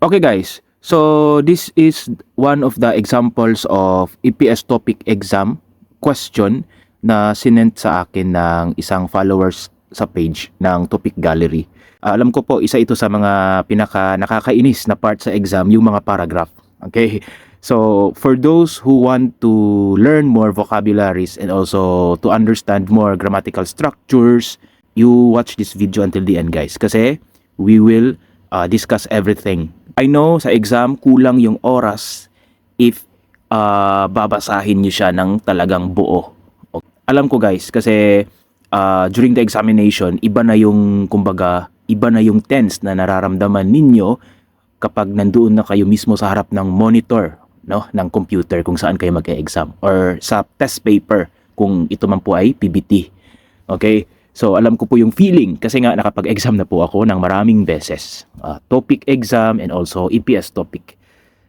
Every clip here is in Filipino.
Okay guys, so this is one of the examples of EPS topic exam question na sinend sa akin ng isang followers sa page ng Topic Gallery. Alam ko po isa ito sa mga pinaka nakakainis na part sa exam, yung mga paragraph. Okay? So, for those who want to learn more vocabularies and also to understand more grammatical structures, you watch this video until the end guys kasi we will discuss everything. I know sa exam kulang yung oras if babasahin nyo siya ng talagang buo. Alam ko guys kasi during the examination iba na yung kumbaga iba na yung tense na nararamdaman ninyo kapag nandoon na kayo mismo sa harap ng monitor, no, ng computer kung saan kayo mag-e-exam or sa test paper kung ito man po ay PBT. Okay? So, alam ko po yung feeling kasi nga nakapag-exam na po ako ng maraming beses. Topic exam and also EPS topic.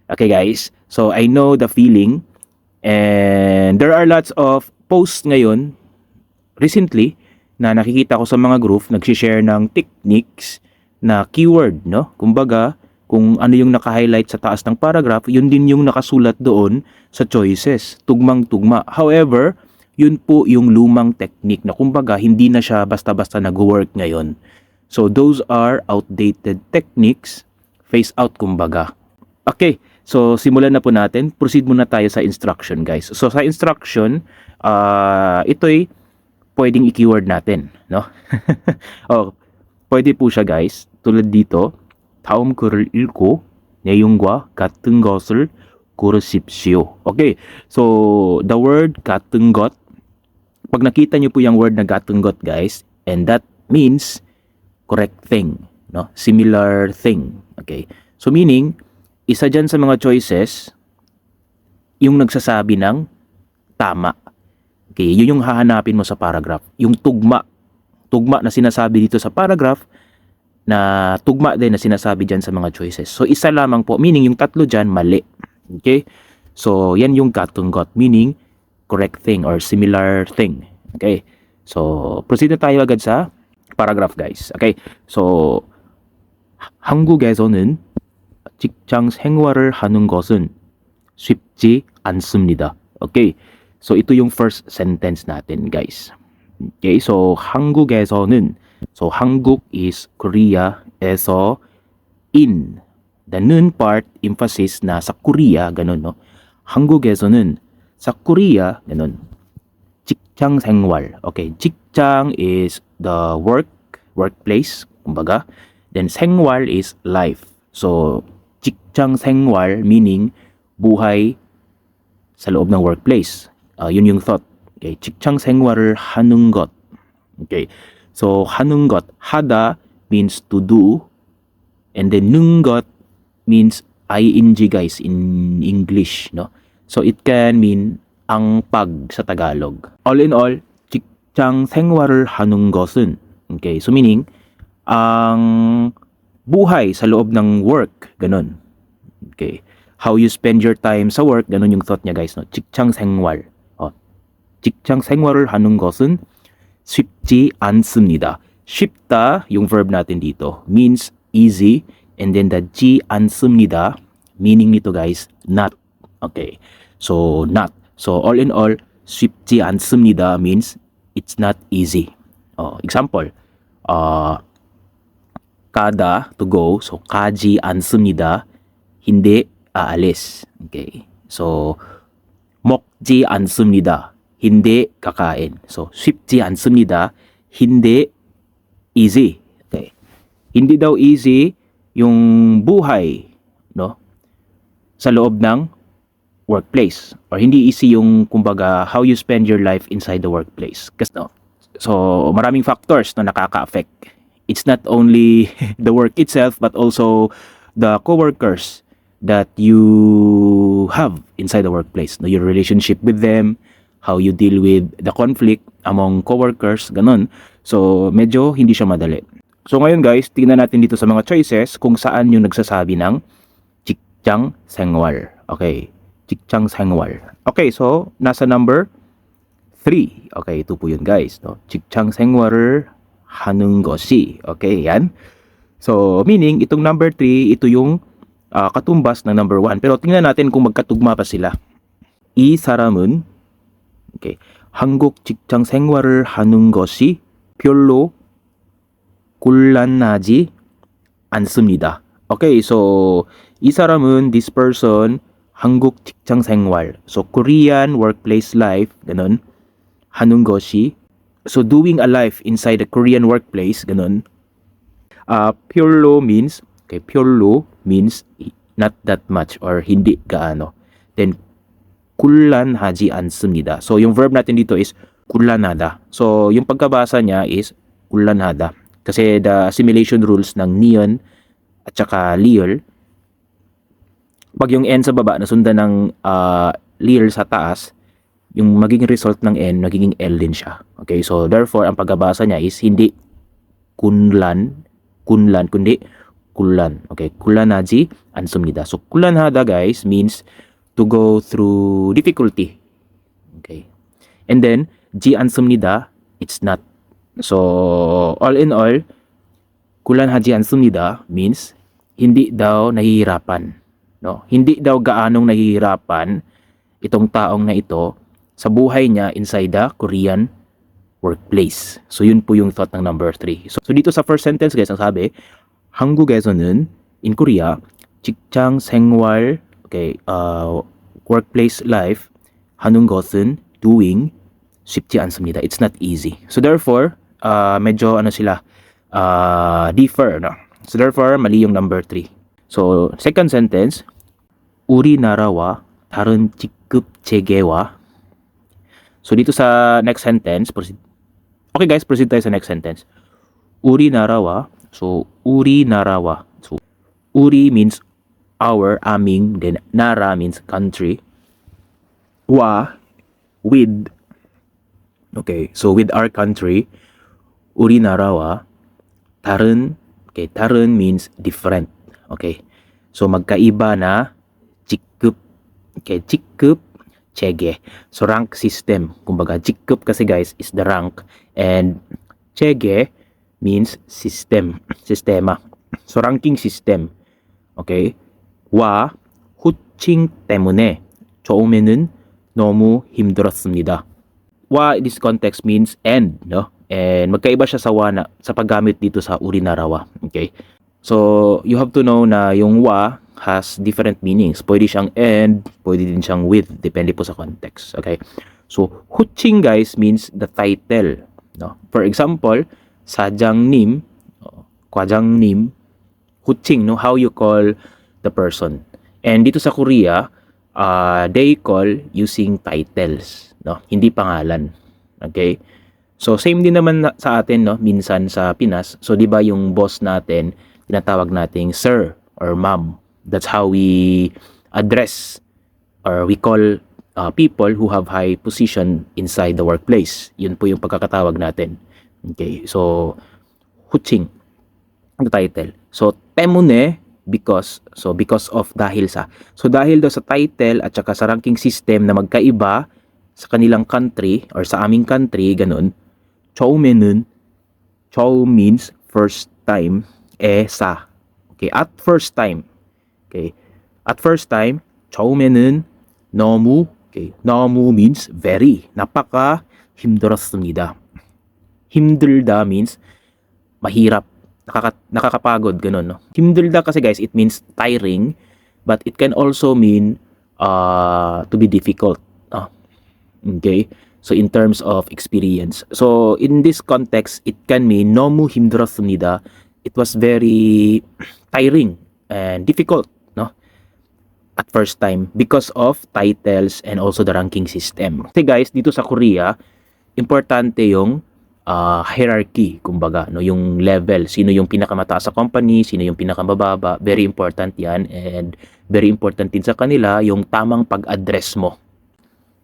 Okay guys, so I know the feeling and there are lots of posts ngayon recently na nakikita ko sa mga group nag-share ng techniques na keyword, no? Kumbaga, kung ano yung naka-highlight sa taas ng paragraph, yun din yung nakasulat doon sa choices, tugmang-tugma. However, yun po yung lumang technique na kumbaga hindi na siya basta-basta nag-work ngayon. So those are outdated techniques, face out kumbaga. Okay, so simulan na po natin. Proceed muna tayo sa instruction guys. So sa instruction, ito'y pwedeng i-keyword natin, no? Oh, pwede po siya guys. tulad dito, 다음 글을 읽고 내용과 같은 것을 고르십시오. Okay, so the word 같은 것, pag nakita nyo po yung word na 같은 것 guys, and that means correct thing, no? Similar thing. Okay, so meaning, isa dyan sa mga choices, yung nagsasabi ng tama. Okay, yun yung hahanapin mo sa paragraph. Yung tugma. Tugma na sinasabi dito sa paragraph, na tugma din na sinasabi dyan sa mga choices. So, isa lamang po, meaning yung tatlo dyan, mali. Okay? So, yan yung 같은 것, meaning correct thing or similar thing. Okay? So, proceed na tayo agad sa paragraph, guys. Okay? So, 한국에서는 직장 생활을 하는 것은 쉽지 않습니다. Okay? So, ito yung first sentence natin, guys. Okay? So, 한국에서는, so 한국 is Korea,에서 in. The nun part, emphasis na sa Korea, ganun, no? 한국에서는, sa Korea, ganun. 직장 생활. Okay, 직장 is the workplace, kumbaga. Then 생활 is life. So, 직장 생활 meaning buhay sa loob ng workplace. Yun yung thought. Okay, 직장 생활을 하는 것. Okay, so 하는 것, 하다 means to do, and then 는 것 means ing guys in English, no? So it can mean ang pag sa Tagalog. All in all, 직장 생활을 하는 것은, okay, so meaning ang buhay sa loob ng work, ganun. Okay, how you spend your time sa work, ganun yung thought niya guys, no? 직장 생활. 직장 생활을 하는 것은 쉽지 않습니다. 쉽다, yung verb natin dito, means easy, and then the 지 않습니다, meaning nito guys, not. Okay, so not. So all in all, 쉽지 않습니다 means it's not easy. Example, 가다, to go, so 가지 않습니다, hindi aalis. Okay, so 먹지 않습니다, hindi kakain. So, 쉽지 않습니다, hindi easy. Okay. Hindi daw easy yung buhay, no? Sa loob ng workplace. Or hindi easy yung, kumbaga, how you spend your life inside the workplace. Kasi, no? So, maraming factors na nakaka-affect. It's not only the work itself, but also the coworkers that you have inside the workplace. No? Your relationship with them, how you deal with the conflict among coworkers, ganun. So, medyo hindi siya madali. So, ngayon guys, tingnan natin dito sa mga choices kung saan yung nagsasabi ng 직장 생활. Okay, 직장 생활. Okay, so, nasa number 3. Okay, ito po yun guys. No? 직장 생활을 하는 것이. Okay, yan. So, meaning, itong number 3, ito yung katumbas ng number 1. Pero tingnan natin kung magkatugma pa sila. 이 사람은 okay, 한국 직장 생활을 하는 것이 별로 곤란하지 않습니다. Okay, so 이 사람은, this person, 한국 직장 생활. So Korean workplace life, ganun. 하는 것이, so doing a life inside the Korean workplace, ganun. 별로 means, okay, 별로 means not that much or hindi gaano. Then 곤란하지 않습니다. So yung verb natin dito is 곤란하다. So yung pagkabasa niya is 곤란하다. Kasi the assimilation rules ng neon at saka liol, pag yung n sa baba nasundan ng liol sa taas, yung magiging result ng n magiging l din siya. Okay, so therefore ang pagkabasa niya is hindi kunlan kundi kullan. Okay, 곤란하지 않습니다. So 곤란하다 guys means to go through difficulty. Okay. And then 지 않습니다, it's not. So all in all, 곤란하지 않습니다 means hindi daw nahihirapan, no? Hindi daw gaanong nahihirapan itong taong na ito sa buhay niya inside the Korean workplace. So yun po yung thought ng number 3. So dito sa first sentence guys, ang sabi, 한국에서는, in Korea, 직장 생활, okay, workplace life 하는 것은, doing, 쉽지 않습니다. It's not easy. So therefore, medyo ano sila, differ, no? So therefore, mali yung number 3. So second sentence, 우리나라와 다른 직급 체계와. So dito sa next sentence, proceed. Okay guys, proceed tayo sa next sentence. 우리나라와, so 우리나라와. So 우리 means our, aming, then nara means country. Wa, with. Okay, so with our country. 우리나라와 다른, okay, 다른 means different. Okay, so magkaiba na 직급. Okay, 직급 체계. So rank system. Kumbaga 직급 kasi guys is the rank, and 체계 means system, sistema. So ranking system. Okay. 와 호칭 때문에 처음에는 너무 힘들었습니다. 와 in this context means and, no? And magkaiba siya sa wa na, sa paggamit dito sa 우리나라와. Okay? So you have to know na yung wa has different meanings. Pwede siyang and, pwede din siyang with, depende po sa context. Okay? So 호칭 guys means the title, no? For example, 사장님, 과장님, 호칭, no? How you call the person. And dito sa Korea, they call using titles, no? Hindi pangalan. Okay? So same din naman sa atin, no? Minsan sa Pinas. So 'di ba yung boss natin, tinatawag nating sir or ma'am. That's how we address or we call people who have high position inside the workplace. Yun po yung pagkakatawag natin. Okay? So 호칭, the title. So 때문에, because, so because of, dahil sa. So dahil daw sa title at saka sa ranking system na magkaiba sa kanilang country or sa aming country, ganun. 처음에는, 처음 means first time, sa. Okay, at first time. Okay, at first time, 처음에는 너무, okay, 너무 means very, napaka 힘들었습니다. 힘들다 means mahirap, nakakapagod, ganun, no? 힘들다 kasi guys, it means tiring, but it can also mean to be difficult. Okay? So in terms of experience. So in this context, it can mean 너무 힘들었습니다. It was very tiring and difficult, no? At first time because of titles and also the ranking system. Kasi guys, dito sa Korea, importante yung hierarchy, kumbaga, no, yung level, sino yung pinakamataas sa company, sino yung pinakamababa, very important yan, and very important din sa kanila yung tamang pag-address mo.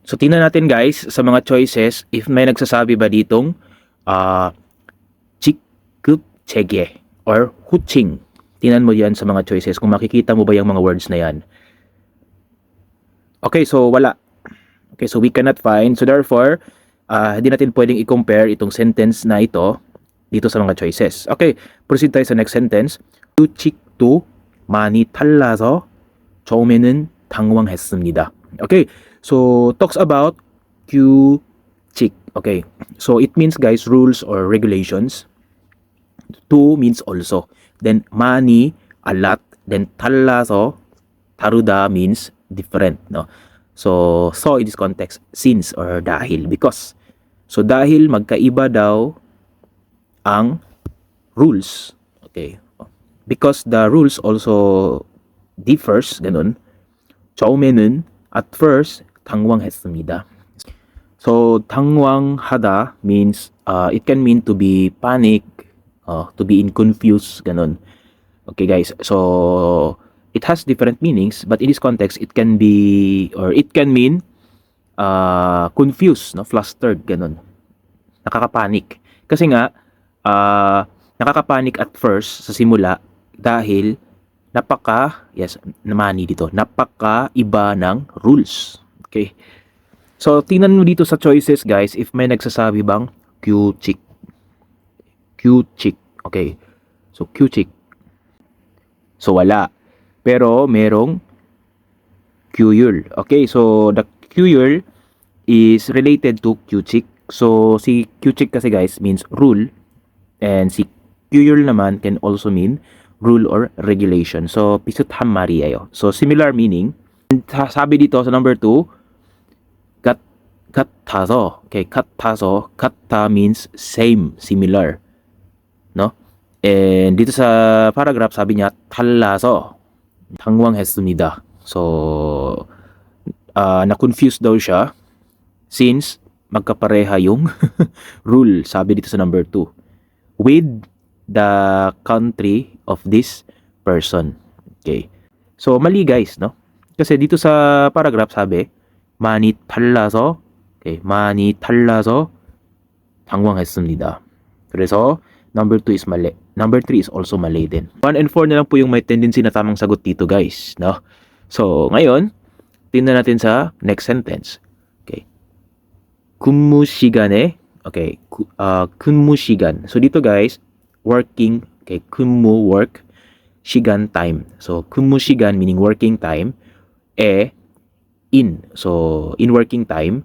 So tingnan natin guys sa mga choices if may nagsasabi ba ditong 직급 체계 or 호칭. Tingnan mo yan sa mga choices kung makikita mo ba yung mga words na yan. Okay, so wala. Okay, so we cannot find, so therefore hindi natin pwedeng i-compare itong sentence na ito dito sa mga choices. Okay, proceed tayo sa next sentence. 규칙도 많이 달라서 처음에는 당황했습니다. Okay, so talks about 규칙. Okay, so it means guys rules or regulations. To means also. Then 많이 a lot. Then 달라서 다르다 means different. No. So in this context since or dahil because. So dahil magkaiba daw ang rules. Okay. Because the rules also differs, ganun. 처음에는 at first 당황했습니다. So 당황하다 means it can mean to be panic, to be in confused, ganun. Okay guys, so it has different meanings, but in this context it can be or it can mean confused, no, flustered, ganun. Nakakapanik. Kasi nga nakakapanik at first sa simula dahil napaka iba ng rules. Okay. So, tingnan mo dito sa choices, guys, if may nagsasabi bang 규칙. 규칙. Okay. So, 규칙. So, wala. Pero, merong 규율. Okay. So, the 규율 is related to 규칙. So, si 규칙 kasi, guys, means rule. And si 규율 naman can also mean rule or regulation. So, pisut hamari예요. So, similar meaning. Sabi dito sa number 2, 같아서. Okay, 같아서. 같아 means same, similar. No? And dito sa paragraph, sabi niya, 달라서. 당황했습니다. So, na-confuse daw siya since magkapareha yung rule. Sabi dito sa number 2. With the country of this person. Okay. So, mali guys, no? Kasi dito sa paragraph sabi, 많이 달라서, okay, 많이 달라서 당황했습니다. 그래서, number 2 is mali. Number 3 is also mali din. 1 and 4 na lang po yung may tendency na tamang sagot dito guys, no? So, ngayon, tingnan natin sa next sentence. Okay. 근무 시간에, okay, 근무 시간. So, dito guys, working, okay, 근무 work, 시간 time. So, 근무 시간 meaning working time, in. So, in working time,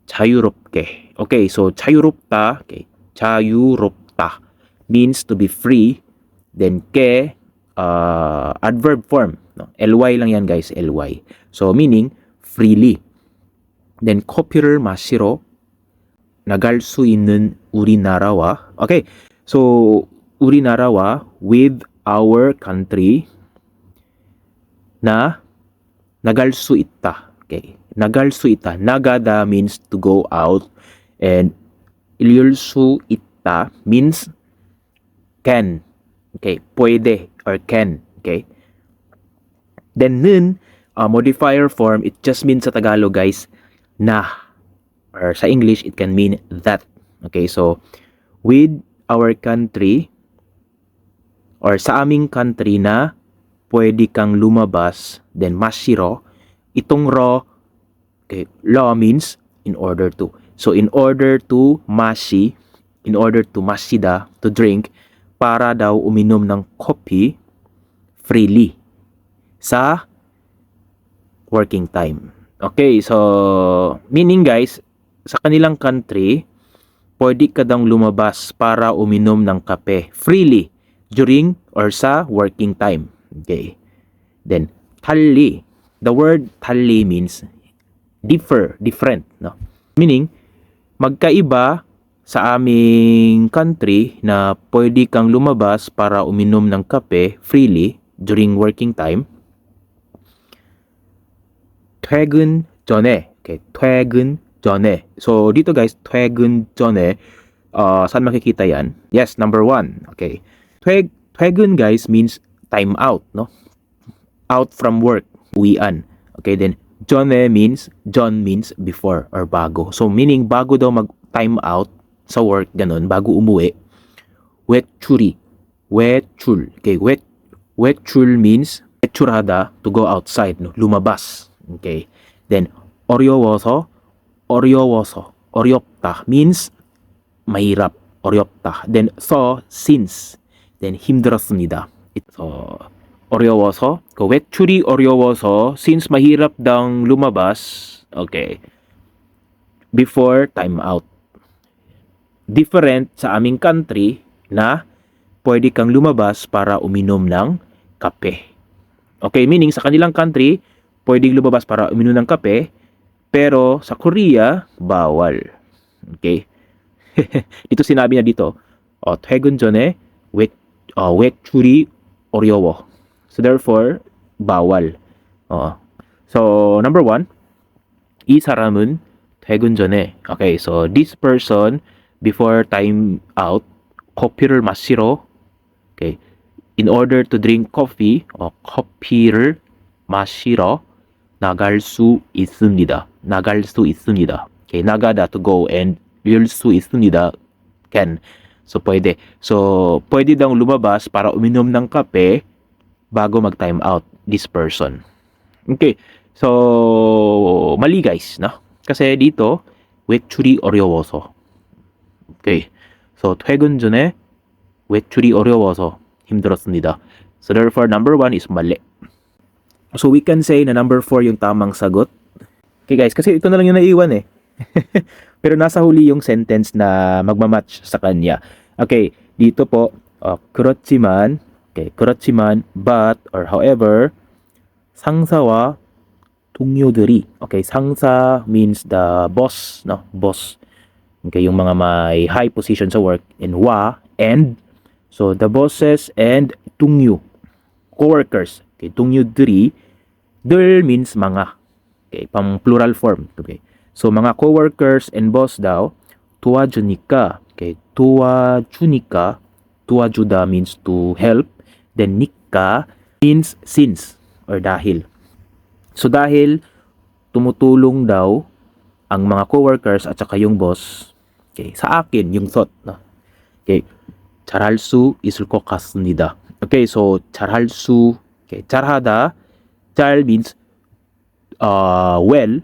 자유롭게. Okay, so 자유롭다, okay, 자유롭다 means to be free. Then, adverb form. No? ly lang yan guys, ly. So, meaning freely. Then, 커피를 마시러 나갈 수 있는 우리나라와, okay, so, 우리나라와 with our country na nagal 수 있다. Okay. 나갈 수 있다. 나가다 means to go out and 이룰 수 있다 means can. Okay. pwede or can. Okay. Then 는 modifier form, it just means sa Tagalog guys na, or sa English it can mean that. Okay. So with our country or sa aming country na pwede kang lumabas, then mashiro, itong ro, okay, law means in order to. So in order to mashi, in order to mashida, to drink, para daw uminom ng kopi freely sa working time. Okay, so meaning guys, sa kanilang country, pwede ka daw lumabas para uminom ng kape freely during or sa working time. Okay. Then, 달리. The word 달리 means different. No? Meaning, magkaiba sa aming country na pwede kang lumabas para uminom ng kape freely during working time. 퇴근 전에. Okay. 퇴근 전에. So, dito guys, 퇴근 전에, saan makikita yan? Yes, number 1. Okay. 퇴근 guys means time out, no? Out from work, uwian. Okay, then 전에 means, John means before or bago. So, meaning bago daw mag-time out sa work, ganun, bago umuwi. 외출이, 외출. Okay, 외출 means, 외출하다, to go outside, no? Lumabas. Okay. Then, 어려워서, 어렵다 means mahirap, 어렵다. Then, since. Then, 힘들었습니다. So, 어려워서, 외출이 어려워서, since mahirap daw lumabas, okay, before time out. Different sa aming country na pwede kang lumabas para uminom ng kape. Okay, meaning sa kanilang country, pwedeng lumabas para uminom ng kape, pero sa Korea, bawal. Okay? dito sinabi na dito, 퇴근 전에 외출이 어려워. So therefore, bawal. So number 1, 이 사람은 퇴근 전에, okay, so this person before time out, 커피를 마시러, okay, in order to drink coffee, 커피를 마시러 나갈 수 있습니다. 나갈 수 있습니다. Okay, 나가다 to go and 열 수 있습니다. Can. So pwede. So pwede daw lumabas para uminom ng kape bago mag-time out this person. Okay. So mali guys, no? Kasi dito 외출이 어려워서. Okay. So 퇴근 전에 외출이 어려워서 힘들었습니다. So therefore number 1 is mali. So we can say na number 4 yung tamang sagot. Okay guys, kasi ito na lang yung naiwan eh. Pero nasa huli yung sentence na magmamatch sa kanya. Okay, dito po, 그렇지만, okay, 그렇지만, but, or however, 상사와 동료들이, okay, 상사 means the boss, no, boss. Okay, yung mga may high position sa work, and and, so the bosses and 동료, co-workers. Okay, 동료들이, 들 means mga. Okay, pang plural form. Okay. So mga co-workers and boss daw 도와주니까. Okay, 도와주니까. 도와주다 means to help. Then ni까 means since or dahil. So dahil tumutulong daw ang mga co-workers at saka yung boss. Okay, sa akin yung thought, no. Okay. 잘할 수 있을 것 같습니다. Okay, so 잘할 수, okay, 잘하다. 잘 means well.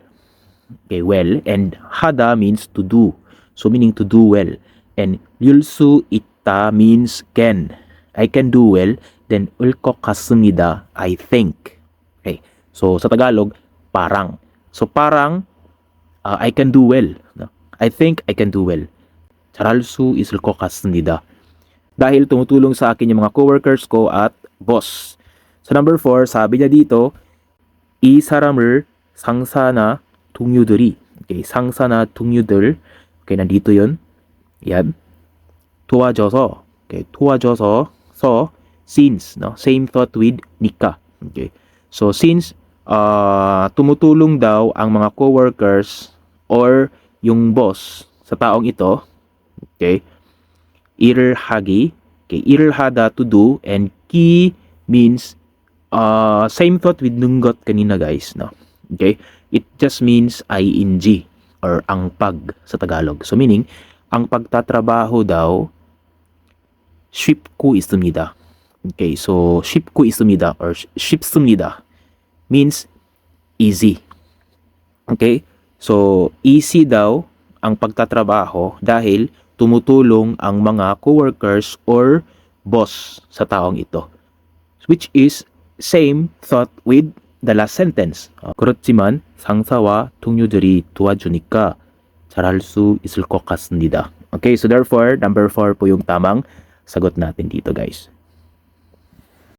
Okay, well, and hada means to do. So meaning to do well. And 율수 있다 means can. I can do well. Then 울 것 같습니다, I think. Okay. So sa Tagalog, parang. So parang I can do well. No? I think I can do well. 잘할 수 있을 것 같습니다. Dahil tumutulong sa akin yung mga coworkers ko at boss. So number 4, sabi niya dito, 이 사람을 상사나 동료들이, okay, 상사나 동료들, okay, nandito yun, yan, 도와줘서, okay, 도와줘서, so, since, no, same thought with ni까, okay, so since, tumutulong daw ang mga coworkers or yung boss sa taong ito, okay, 일을 하기, okay, 일을 하다 to do, and 기 means, same thought with nunggot kanina guys, no, okay, it just means ing or ang pag sa Tagalog. So meaning, ang pagtatrabaho daw 쉽고 있습니다. Okay, so 쉽고 있습니다 or 쉽습니다 means easy. Okay? So easy daw ang pagtatrabaho dahil tumutulong ang mga coworkers or boss sa taong ito. Which is same thought with the last sentence. 그렇지만 상사와 동료들이 도와주니까 잘할 수 있을 것 같습니다. Okay, so therefore, number 4 po yung tamang sagot natin dito, guys.